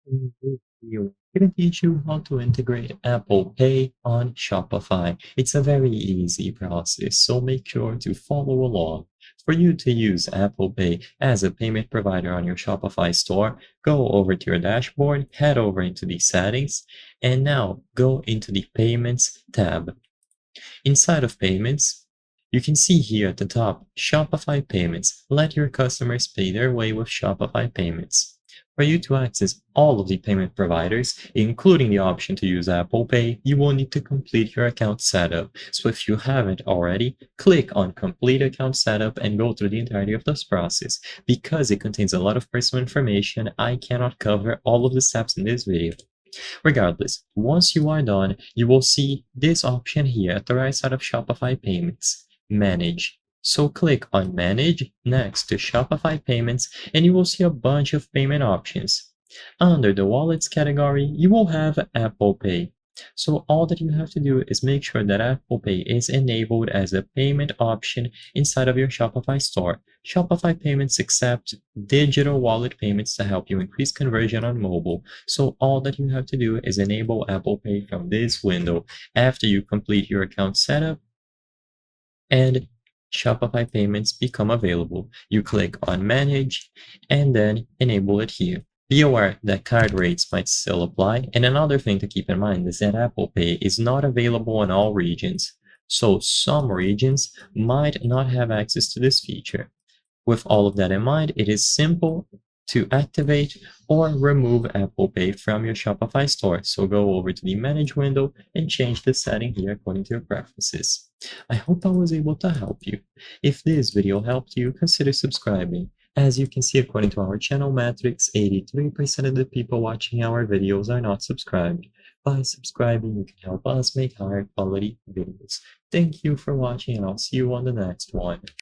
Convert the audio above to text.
In this video, I'm going to teach you how to integrate Apple Pay on Shopify. It's a very easy process, so make sure to follow along. For you to use Apple Pay as a payment provider on your Shopify store, go over to your dashboard, head over into the settings, and now go into the Payments tab. Inside of Payments, you can see here at the top, Shopify Payments. Let your customers pay their way with Shopify Payments. For you to access all of the payment providers, including the option to use Apple Pay, you will need to complete your account setup. So if you haven't already, click on Complete Account Setup and go through the entirety of this process. Because it contains a lot of personal information, I cannot cover all of the steps in this video. Regardless, once you are done, you will see this option here at the right side of Shopify Payments, Manage. So click on Manage next to Shopify Payments and you will see a bunch of payment options. Under the Wallets category, you will have Apple Pay. So all that you have to do is make sure that Apple Pay is enabled as a payment option inside of your Shopify store. Shopify Payments accept digital wallet payments to help you increase conversion on mobile. So all that you have to do is enable Apple Pay from this window after you complete your account setup and Shopify payments become available. You click on Manage and then enable it here. Be aware that card rates might still apply, and another thing to keep in mind is that Apple Pay is not available in all regions, so some regions might not have access to this feature. With all of that in mind, it is simple to activate or remove Apple Pay from your Shopify store. So go over to the Manage window and change the setting here according to your preferences. I hope I was able to help you. If this video helped you, consider subscribing. As you can see, according to our channel metrics, 83% of the people watching our videos are not subscribed. By subscribing, you can help us make higher quality videos. Thank you for watching, and I'll see you on the next one.